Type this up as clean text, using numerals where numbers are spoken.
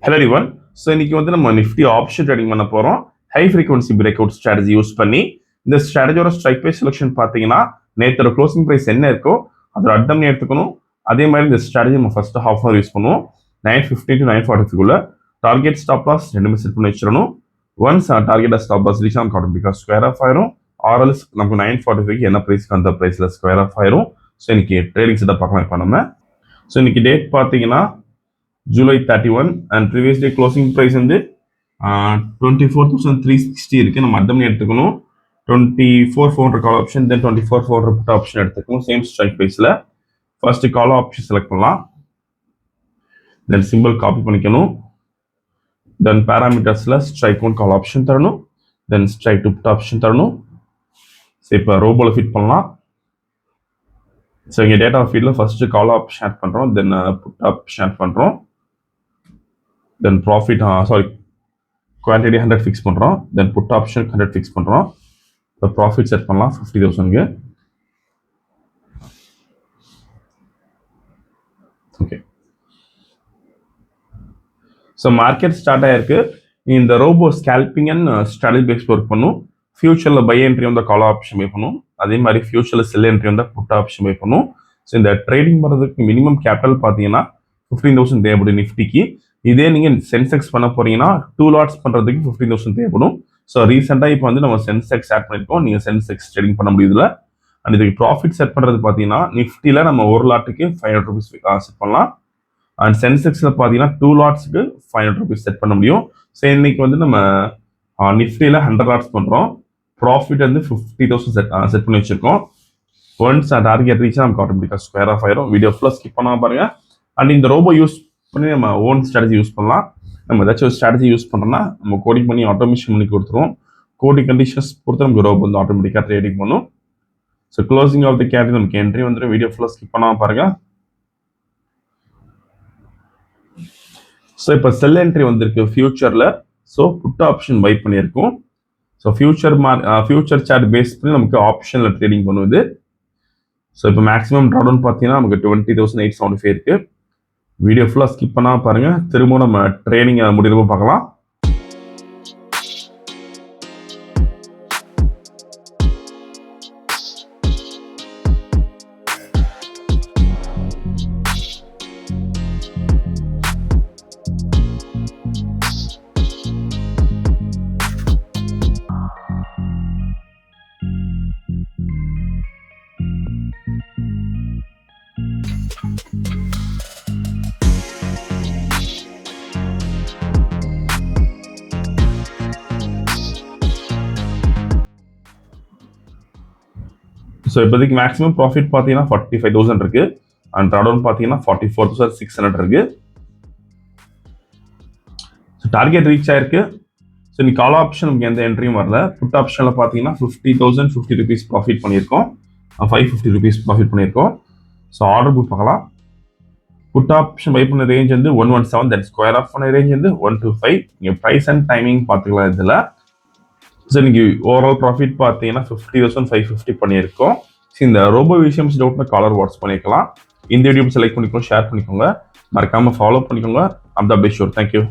Hello everyone. So இன்னைக்கு வந்து நம்ம நிஃப்டி ஆப்ஷன் ட்ரேடிங் பண்ண போறோம். High frequency break out strategy use பண்ணி இந்த ஸ்ட்ராட்டஜியோட ஸ்ட்ரைக் ப்ரைஸ் செலக்ஷன் பார்த்தீங்கன்னா நேத்தோட க்ளோசிங் ப்ரைஸ் என்ன இருக்கோ அதோட அட்டம் எடுத்துக்கணும். அதே மாதிரி இந்த ஸ்ட்ராட்டஜி நம்ம ஃபர்ஸ்ட் ஹாஃப் அன் யூஸ் பண்ணுவோம். 9:50 to 9:45 டார்கெட் ஸ்டாப் லாஸ் ரெண்டுமே செட் பண்ணி வச்சிடணும். Once target stop loss reach ஆகும் பிகாஸ் ஸ்கொயர் ஆஃப் ஆயிரும். ஆர்எல்ஸ் நமக்கு 9:45 என்ன ப்ரைஸ்க்கு அந்த ப்ரைஸ்ல ஸ்கொயர் ஆஃப் ஆயிரும். ஸோ இன்னைக்கு ட்ரேடிங் செட்டப் பார்க்கலாம் இப்போ நம்ம. ஸோ இன்னைக்கு டேட் பார்த்தீங்கன்னா July 31 and previous day closing price வந்து 24,360 இருக்கு. நம்ம அட்டம் எடுத்துக்கணும். 24,400 call option then 24,400 put option எடுத்துக்கணும். சேம் ஸ்ட்ரைக் ப்ரைஸ்ல ஃபர்ஸ்ட் கால் ஆப்ஷன் செலக்ட் பண்ணலாம். தென் சிம்பிள் காப்பி பண்ணிக்கணும். தென் பேராமீட்டர்ஸ்ல ஸ்ட்ரைக் ஒன் கால் ஆப்ஷன் தரணும். Then strike two put option தரணும். ஸோ இப்போ ரோபோல ஃபிட் பண்ணலாம். ஸோ இங்கே டேட்டா ஃபீல்டில் ஃபர்ஸ்ட் கால் ஆப்ஷன் ஆட் பண்ணுறோம். தென் புட் ஆப்ஷன் ஆட் பண்ணுறோம். தென் ப்ராஃபிட் குவான்டிட்டி 100 ஃபிக்ஸ் பண்ணுறோம். தென் புட் ஆப்ஷன் 100 ஃபிக்ஸ் பண்ணுறோம். இப்போ ப்ராஃபிட் செட் பண்ணலாம் 50,000க்கு. ஓகே, ஸோ மார்க்கெட் ஸ்டார்ட் ஆயிருக்கு. இந்த robo scalping and strategy explore பண்ணும். ஃபியூச்சரில் பை என்ட்ரி வந்து கால் ஆப்ஷன் பை பண்ணும். அதே மாதிரி ஃபியூச்சரில் செல் என்ட்ரி வந்து புட் ஆப்ஷன் பை பண்ணும். ஸோ இந்த ட்ரேடிங் பண்ணுறதுக்கு மினிமம் கேபிட்டல் பார்த்தீங்கன்னா 15,000 தேவைப்படும் நிஃப்டிக்கு. இதே நீங்கள் சென்செக்ஸ் பண்ண போறீங்கன்னா 2 லாட்ஸ் பண்ணுறதுக்கு 15,000 தேவைப்படும். ஸோ ரீசெண்டாக இப்போ வந்து நம்ம சென்செக்ஸ் ஆட் பண்ணியிருக்கோம். நீங்கள் சென்செக்ஸ் ட்ரேடிங் பண்ண முடியுதுல. அண்ட் இதுக்கு ப்ராஃபிட் செட் பண்ணுறது பார்த்தீங்கன்னா நிஃப்டியில் நம்ம ஒரு லாட்டுக்கு 500 rupees செட் பண்ணலாம். அண்ட் சென்செக்ஸில் பார்த்தீங்கன்னா 2 லாட்ஸ்க்கு 500 rupees செட் பண்ண முடியும். ஸோ இன்னைக்கு வந்து நம்ம நிஃப்டியில் 100 லாட்ஸ் பண்ணுறோம். ப்ராஃபிட் வந்து 50,000 செட் பண்ணி வச்சிருக்கோம். ஒன்ஸ் டார்கெட் ரீச் நமக்கு ஆட்டோமேட்டிக்காக ஸ்கொயர் ஆஃப் ஆயிரும். வீடியோ ஃபுல்லாக ஸ்கிப் பண்ணாம பாருங்க. அண்ட் இந்த ரோபோ யூஸ் பண்ணி நம்ம ஓன் ஸ்ட்ராட்டஜி யூஸ் பண்ணலாம். நம்ம ஏதாச்சும் ஒரு ஸ்ட்ராட்டஜி யூஸ் பண்ணுறோம்னா நம்ம கோடிங் பண்ணி ஆட்டோமேஷன் பண்ணி கொடுத்துருவோம். கோடிங் கண்டிஷன்ஸ் பொறுத்து நமக்கு ரோபோ வந்து ஆட்டோமேட்டிக்காக ட்ரேடிங் பண்ணும். So closing of the candle நமக்கு என்ட்ரி வந்துடும். வீடியோ ஃபுல்லாக ஸ்கிப் பண்ணாமல் பாருங்க. ஸோ இப்போ செல் என்ட்ரி வந்திருக்கு ஃபியூச்சரில். ஸோ புட் ஆப்ஷன் பை பண்ணியிருக்கோம். ஸோ ஃபியூச்சர் சார்ட் பேஸ் பண்ணி நமக்கு ஆப்ஷனில் ட்ரேடிங் பண்ணுவது. ஸோ இப்போ மேக்ஸிமம் ட்ராடவுன் பார்த்தீங்கன்னா நமக்கு 20,875 இருக்கு. வீடியோ ஃபுல்லாக ஸ்கிப் பண்ணால் பாருங்க. திரும்ப நம்ம ட்ரைனிங் முடிவு பார்க்கலாம். ஸோ இப்போதைக்கு மேக்ஸிமம் ப்ராஃபிட் பார்த்தீங்கன்னா 45,000 இருக்கு. அண்ட் ட்ராடவுன் பார்த்தீங்கன்னா 44,600 இருக்கு. ஸோ டார்கெட் ரீச் ஆயிருக்கு. ஸோ இன்னைக்கு கால் ஆப்ஷன் நமக்கு எந்த என்ட்ரியும் வரல. புட் ஆப்ஷனில் பார்த்தீங்கன்னா 50,050 rupees ப்ராஃபிட் பண்ணியிருக்கோம். 550 rupees ப்ராஃபிட் பண்ணியிருக்கோம். ஸோ ஆர்டர் புக் பார்க்கலாம். புட் ஆப்ஷன் பை பண்ண ரேஞ்ச் வந்து 117. தென் ஸ்கொயர் ஆஃப் பண்ண ரேஞ்ச் வந்து 125. நீங்கள் ப்ரைஸ் அண்ட் டைமிங் பார்த்துக்கலாம் இதில். ஸோ இன்னைக்கு ஓவரால் ப்ராஃபிட் பார்த்தீங்கன்னா 50,550 பண்ணியிருக்கோம். ஸோ இந்த ரோபோ விஷயம்ஸ் டவுட்னா காலர் வாட்ஸ் பண்ணிக்கலாம். இந்த வீடியோ செலக்ட் பண்ணிக்கோங்க, ஷேர் பண்ணிக்கோங்க, மறக்காமல் ஃபாலோ பண்ணிக்கோங்க. அந்த அப்டேட் ஷோர். தேங்க்யூ.